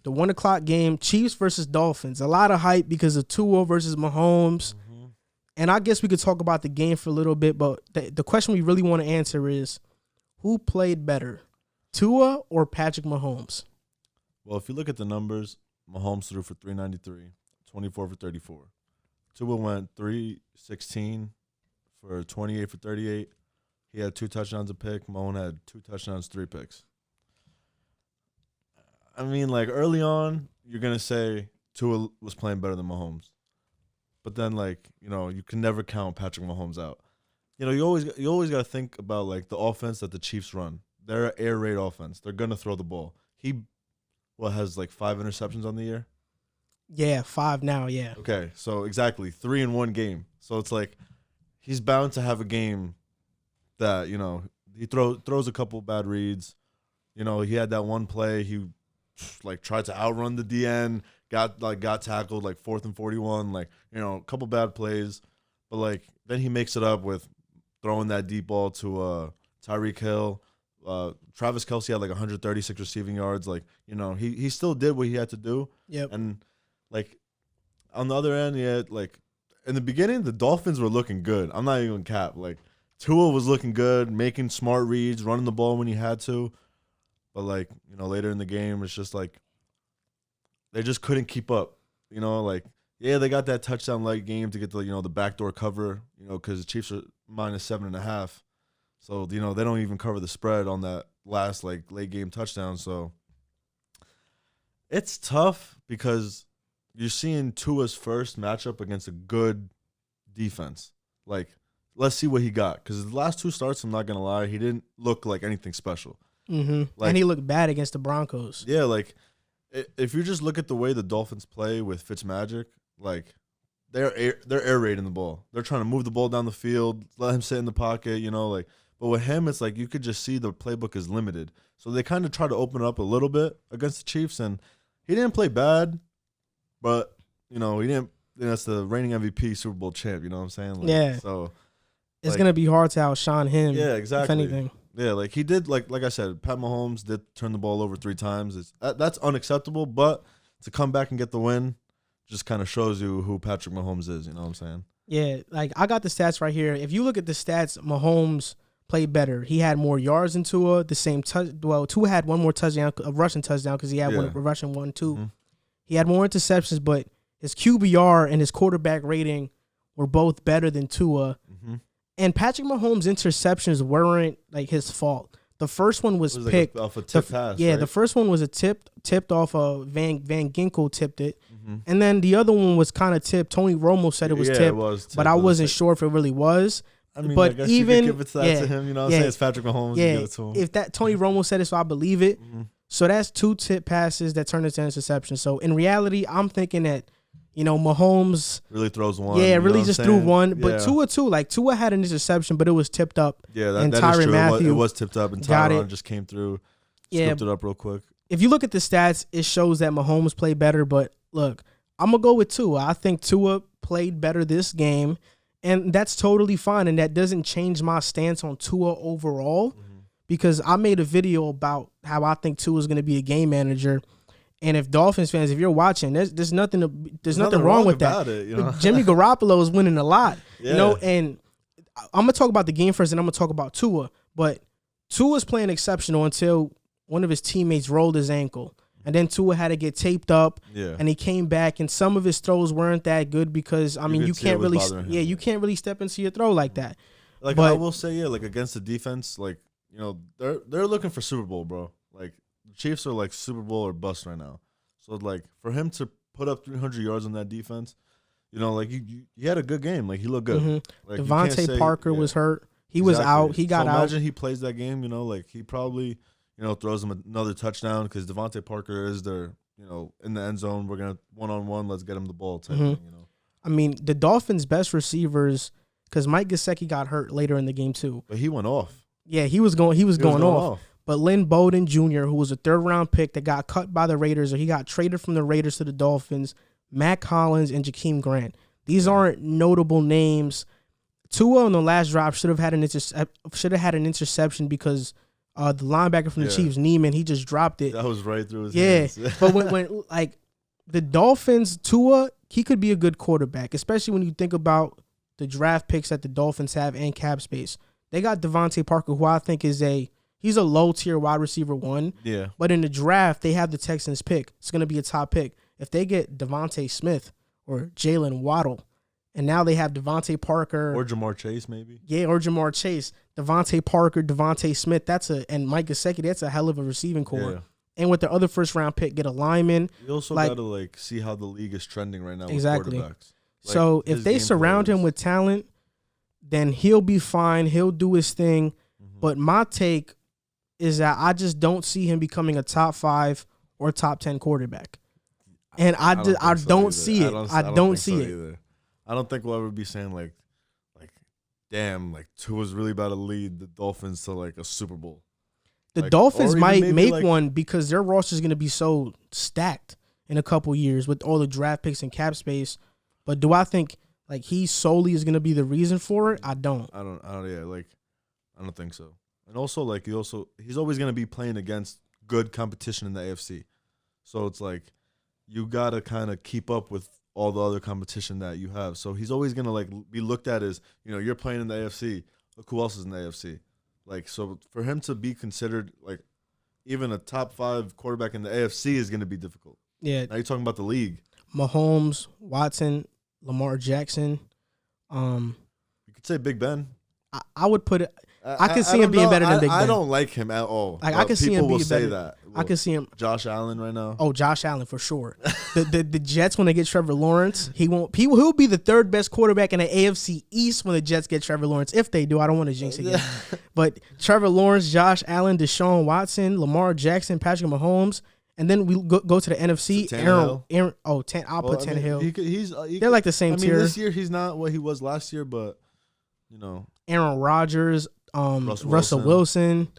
the 1 o'clock game, Chiefs versus Dolphins. A lot of hype because of Tua versus Mahomes. Mm-hmm. And I guess we could talk about the game for a little bit, but the question we really want to answer is, who played better, Tua or Patrick Mahomes? Well, if you look at the numbers, Mahomes threw for 393, 24 for 34. Tua went 316 for 28 for 38. He had 2 touchdowns a pick. Moan had 2 touchdowns, 3 picks. I mean, like, early on, you're going to say Tua was playing better than Mahomes. But then, like, you know, you can never count Patrick Mahomes out. You know, you always got to think about, like, the offense that the Chiefs run. They're an air raid offense. They're going to throw the ball. He, has, like, 5 interceptions on the year? Yeah, 5 now, yeah. Okay, so exactly, 3 in one game. So it's like he's bound to have a game that, you know, he throws a couple bad reads. You know, he had that one play. He, like, tried to outrun the DN, got tackled, like, 4th and 41, like, you know, a couple bad plays. But, like, then he makes it up with throwing that deep ball to Tyreek Hill. Travis Kelce had, like, 136 receiving yards. Like, you know, he still did what he had to do. Yep. And, like, on the other end, yeah, like, in the beginning, the Dolphins were looking good. I'm not even cap. Like, Tua was looking good, making smart reads, running the ball when he had to. But, like, you know, later in the game, it's just like they just couldn't keep up. You know, like, yeah, they got that touchdown late game to get the, you know, the backdoor cover, you know, because the Chiefs are -7.5. So, you know, they don't even cover the spread on that last, like, late game touchdown. So it's tough because you're seeing Tua's first matchup against a good defense. Like, let's see what he got. Because the last 2 starts, I'm not going to lie, he didn't look like anything special. Mm-hmm. Like, and he looked bad against the Broncos. Yeah, like, if you just look at the way the Dolphins play with Fitzmagic, like, they're air raiding the ball. They're trying to move the ball down the field, let him sit in the pocket, you know, like. But with him, it's like you could just see the playbook is limited. So they kind of try to open up a little bit against the Chiefs, and he didn't play bad, but, you know, he didn't. That's the reigning MVP, Super Bowl champ. You know what I'm saying? Like, yeah. So it's gonna be hard to outshine him. Yeah, exactly. If anything. Yeah, like he did. Like I said, Pat Mahomes did turn the ball over 3 times. That's unacceptable. But to come back and get the win, just kind of shows you who Patrick Mahomes is. You know what I'm saying? Yeah. Like, I got the stats right here. If you look at the stats, Mahomes played better. He had more yards than Tua. The same Tua had one more touchdown, a rushing touchdown, because he had one rushing one too. Mm-hmm. He had more interceptions, but his QBR and his quarterback rating were both better than Tua. Mm-hmm. And Patrick Mahomes' interceptions weren't, like, his fault. The first one was picked. Like off a tip pass, yeah, right? The first one was a tipped off of Van Ginkel tipped it. Mm-hmm. And then the other one was kind of tipped. Tony Romo said it was tipped. It was tipped, but I wasn't sure if it really was. I mean, but I guess even you could give it to him, you know what I'm saying? It's Patrick Mahomes. Yeah, give it to him. If that Tony Romo said it, so I believe it. Mm-hmm. So that's 2 tip passes that turned into interceptions. So in reality, I'm thinking that, you know, Mahomes really throws one. Yeah, really just threw one. But Tua too. Like, Tua had an interception, but it was tipped up. Yeah, that is true. It was tipped up, and Tyron just came through, scooped it up real quick. If you look at the stats, it shows that Mahomes played better. But look, I'm going to go with Tua. I think Tua played better this game, and that's totally fine. And that doesn't change my stance on Tua overall, because I made a video about how I think Tua is going to be a game manager. And if Dolphins fans, if you're watching, there's nothing wrong with that. You know? Jimmy Garoppolo is winning a lot, you know. And I'm gonna talk about the game first, and I'm gonna talk about Tua. But Tua's playing exceptional until one of his teammates rolled his ankle, and then Tua had to get taped up. Yeah. And he came back, and some of his throws weren't that good because you can't really, you can't really step into your throw like that. Like, I will say, like, against the defense, like, you know, they're looking for Super Bowl, bro. Like, the Chiefs are like Super Bowl or bust right now. So, like, for him to put up 300 yards on that defense, you know, like, he had a good game. Like, he looked good. Mm-hmm. Like, Devontae Parker was hurt. He was out. He got out. Imagine he plays that game, you know, like, he probably, you know, throws him another touchdown because Devontae Parker is their, you know, in the end zone. We're going to one-on-one. Let's get him the ball type thing, you know. I mean, the Dolphins' best receivers, because Mike Gesicki got hurt later in the game too. But he went off. Yeah, he was going off. But Lynn Bowden Jr., who was a 3rd-round pick that got cut by the Raiders, or he got traded from the Raiders to the Dolphins, Matt Collins, and Jakeem Grant. These aren't notable names. Tua on the last drop should have had an interception because The linebacker from the Chiefs, Neiman, he just dropped it. That was right through his hands. But when like the Dolphins, Tua, he could be a good quarterback, especially when you think about the draft picks that the Dolphins have and cap space. They got Devontae Parker, who I think he's a low-tier wide receiver 1. Yeah. But in the draft, they have the Texans pick. It's going to be a top pick. If they get Devontae Smith or Jalen Waddle, and now they have Devontae Parker. Or Jamar Chase, maybe. Yeah, or Jamar Chase. Devontae Parker, Devontae Smith, and Mike Gesicki, that's a hell of a receiving core. Yeah. And with the other first-round pick, get a lineman. You also got to see how the league is trending right now with quarterbacks. So if they surround him with talent, then he'll be fine. He'll do his thing. Mm-hmm. But my take is that I just don't see him becoming a top 5 or top 10 quarterback. And I don't see it. I don't see it either. I don't think we'll ever be saying like, damn, like Tua's really about to lead the Dolphins to like a Super Bowl. The Dolphins might make one because their roster is going to be so stacked in a couple years with all the draft picks and cap space. But do I think like he solely is going to be the reason for it? I don't. I don't think so. And also like he's always going to be playing against good competition in the AFC. So it's like you got to kind of keep up with all the other competition that you have. So he's always going to like be looked at as, you're playing in the AFC. Look who else is in the AFC. Like, so for him to be considered like even a top 5 quarterback in the AFC is going to be difficult. Yeah. Now you're talking about the league. Mahomes, Watson, Lamar Jackson. You could say Big Ben. I would put it. I can see him being better than Big Ben. I don't like him at all. Like I can see him being better. Say that. I can see him. Josh Allen right now. Oh, Josh Allen for sure. the Jets when they get Trevor Lawrence, he'll be the 3rd best quarterback in the AFC East when the Jets get Trevor Lawrence. If they do, I don't want to jinx it again. But Trevor Lawrence, Josh Allen, Deshaun Watson, Lamar Jackson, Patrick Mahomes. And then we go to the NFC. I'll put Tannehill. They're like the same tier. This year he's not what he was last year, but Aaron Rodgers, Russell Wilson.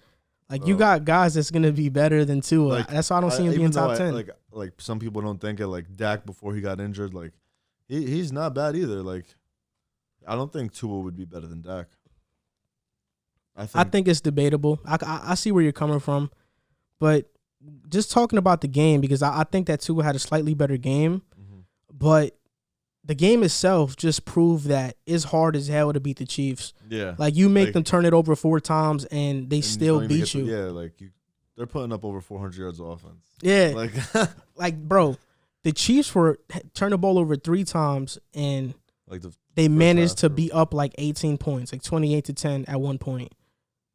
Like you got guys that's gonna be better than Tua. Like, that's why I don't see him being top 10. Like some people don't think it. Like Dak before he got injured, like he's not bad either. Like I don't think Tua would be better than Dak. I think it's debatable. I see where you're coming from, but just talking about the game, because I think that Tua had a slightly better game, but the game itself just proved that it's hard as hell to beat the Chiefs. Yeah. Like, you make them turn it over 4 times, and they still beat you. They're putting up over 400 yards of offense. Yeah. Bro, the Chiefs turned the ball over 3 times, and they managed to be up 18 points, 28-10 at one point.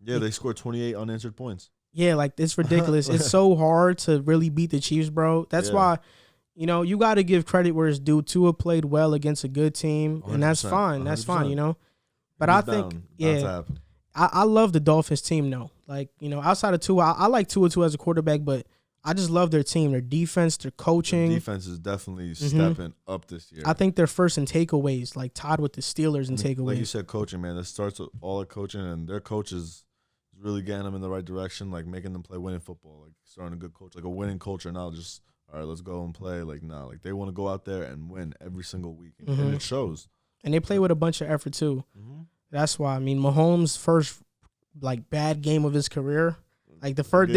Yeah, they scored 28 unanswered points. Yeah, it's ridiculous. It's so hard to really beat the Chiefs, bro. That's why, you got to give credit where it's due. Tua played well against a good team, and that's fine. 100%. That's fine, But I think, I love the Dolphins team, though. Outside of Tua, I like Tua as a quarterback, but I just love their team, their defense, their coaching. Their defense is definitely stepping up this year. I think they're first in takeaways, tied with the Steelers in takeaways. Like you said, coaching, man. That starts with all the coaching, and their coaches really getting them in the right direction, making them play winning football, starting a good coach, a winning culture. Now just, all right, let's go and play. They want to go out there and win every single week, and it shows. And they play with a bunch of effort too. That's why, Mahomes' first bad game of his career, the first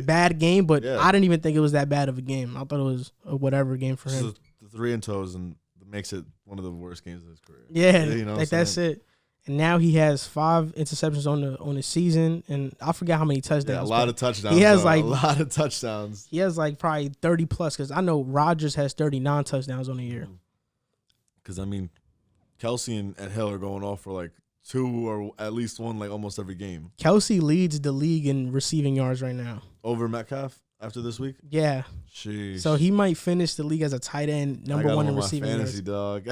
bad game, but I didn't even think it was that bad of a game. I thought it was a whatever game for him. The 3-0 and makes it one of the worst games of his career. Yeah, that's it. And now he has 5 interceptions on the season, and I forgot how many touchdowns. Yeah, a lot of touchdowns. He has a lot of touchdowns. He has probably 30 plus, because I know Rodgers has 39 touchdowns on the year. Because Kelsey and Hill are going off for 2 or at least 1 almost every game. Kelsey leads the league in receiving yards right now. Over Metcalf after this week? Yeah. Sheesh. So he might finish the league as a tight end, number 1 in receiving yards. Dog.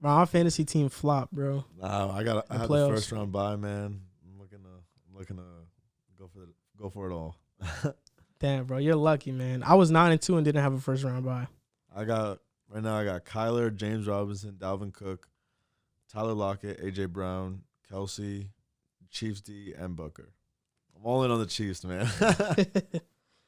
Bro, our fantasy team flopped, bro. Nah, I had the first round bye, man. I'm looking to go for it all. Damn, bro, you're lucky, man. I was 9-2 and didn't have a first round bye. I got Kyler, James Robinson, Dalvin Cook, Tyler Lockett, AJ Brown, Kelsey, Chiefs D, and Booker. I'm all in on the Chiefs, man.